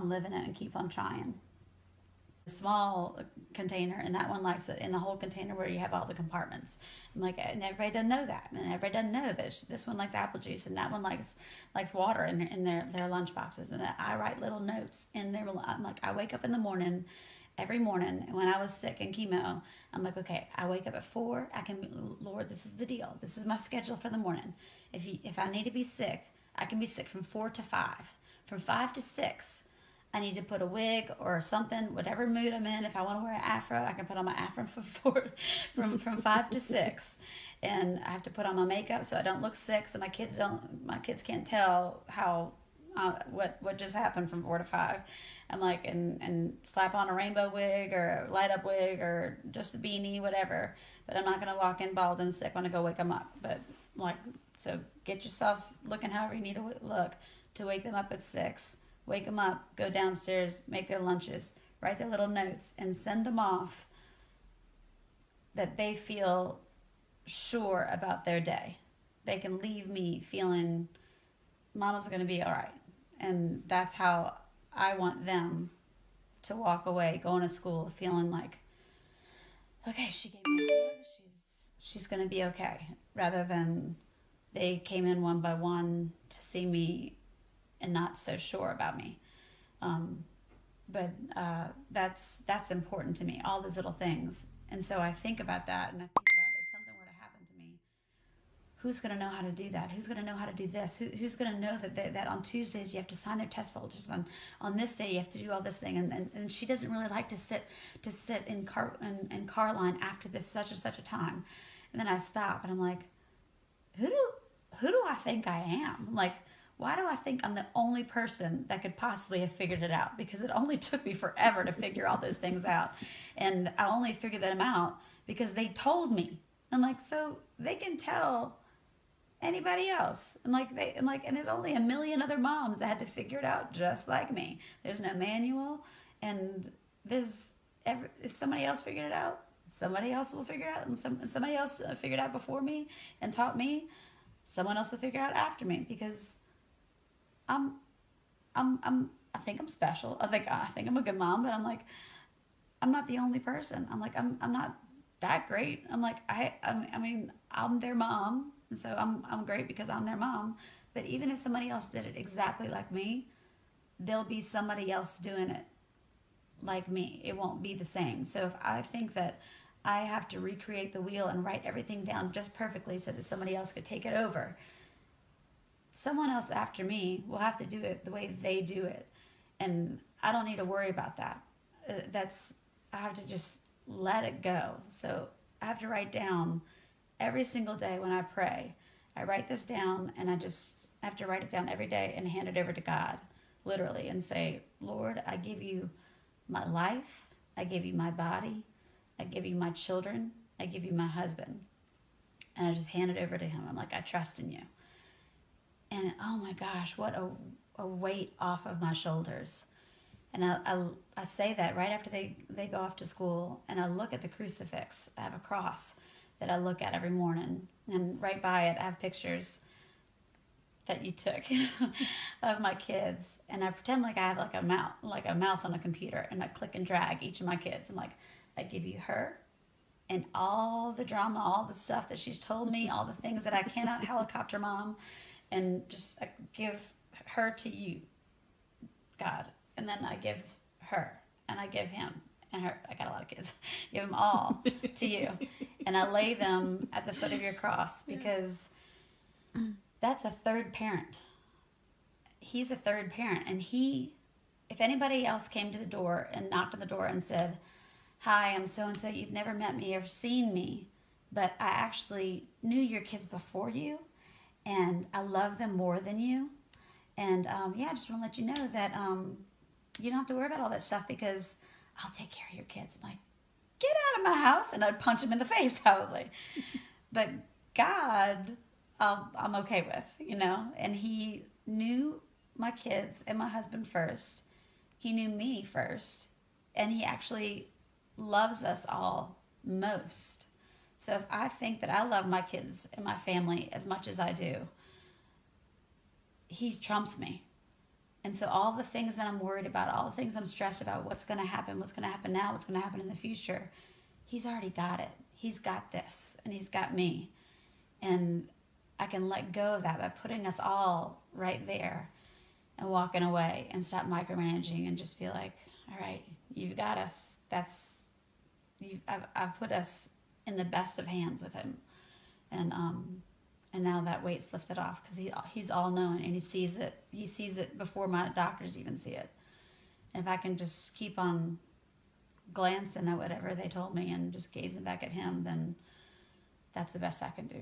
on living it and keep on trying. Small container, and that one likes it in the whole container where you have all the compartments. I'm like, and everybody doesn't know that, and everybody doesn't know that this one likes apple juice and that one likes water in their lunch boxes. And I write little notes in there. I'm like, I wake up in the morning. Every morning when I was sick in chemo, I'm like, okay, I wake up at 4. I can, Lord, this is the deal. This is my schedule for the morning. If I need to be sick, I can be sick from 4 to 5. From 5 to 6, I need to put a wig or something, whatever mood I'm in. If I want to wear an afro, I can put on my afro from 4, from 5 to 6, and I have to put on my makeup so I don't look sick. So my kids can't tell how what just happened from 4 to 5. I'm like, and slap on a rainbow wig or a light up wig or just a beanie, whatever. But I'm not gonna walk in bald and sick when I go wake them up. But like, so get yourself looking however you need to look to wake them up at 6. Wake them up, go downstairs, make their lunches, write their little notes, and send them off that they feel sure about their day. They can leave me feeling Mama's going to be all right. And that's how I want them to walk away, going to school, feeling like, okay, she gave me a hug, she's going to be okay, rather than they came in one by one to see me and not so sure about me. But that's important to me, all those little things. And so I think about that, and I think about if something were to happen to me, who's going to know how to do that? Who's going to know how to do this? Who's going to know that on Tuesdays you have to sign their test folders, on this day you have to do all this thing, and she doesn't really like to sit in car line after this such and such a time. And then I stop and I'm like, who do I think I am? I'm like, why do I think I'm the only person that could possibly have figured it out? Because it only took me forever to figure all those things out. And I only figured them out because they told me. I'm like, so they can tell anybody else. And there's only a million other moms that had to figure it out just like me. There's no manual, and if somebody else figured it out, somebody else will figure it out, and somebody else figured it out before me and taught me. Someone else will figure it out after me, because I'm I think I'm special. I think I'm a good mom, but I'm like, I'm not the only person. I'm like, I'm not that great. I'm like, I mean, I'm their mom, and so I'm great because I'm their mom. But even if somebody else did it exactly like me, there'll be somebody else doing it like me. It won't be the same. So if I think that I have to recreate the wheel and write everything down just perfectly so that somebody else could take it over, someone else after me will have to do it the way they do it. And I don't need to worry about that. I have to just let it go. So I have to write down every single day when I pray. I write this down, and I have to write it down every day and hand it over to God, literally, and say, Lord, I give you my life. I give you my body. I give you my children. I give you my husband. And I just hand it over to him. I'm like, I trust in you. And oh my gosh, what a weight off of my shoulders. And I say that right after they go off to school, and I look at the crucifix. I have a cross that I look at every morning, and right by it I have pictures that you took of my kids, and I pretend like I have like a mouse on a computer, and I click and drag each of my kids. I'm like, I give you her and all the drama, all the stuff that she's told me, all the things that I cannot helicopter mom, and just I give her to you, God. And then I give her, and I give him, and her. I got a lot of kids. Give them all to you. And I lay them at the foot of your cross, because that's a third parent. He's a third parent. And if anybody else came to the door and knocked on the door and said, hi, I'm so-and-so, you've never met me or seen me, but I actually knew your kids before you, and I love them more than you. And yeah, I just want to let you know that you don't have to worry about all that stuff, because I'll take care of your kids. I'm like, get out of my house. And I'd punch him in the face probably. But God, I'm okay with, and he knew my kids and my husband first. He knew me first, and he actually loves us all most. So if I think that I love my kids and my family as much as I do, he trumps me. And so all the things that I'm worried about, all the things I'm stressed about, what's going to happen, what's going to happen now, what's going to happen in the future, he's already got it. He's got this, and he's got me. And I can let go of that by putting us all right there and walking away and stop micromanaging and just be like, all right, you've got us. I've put us in the best of hands with him. And now that weight's lifted off because he's all knowing and he sees it. He sees it before my doctors even see it. And if I can just keep on glancing at whatever they told me and just gazing back at him, then that's the best I can do.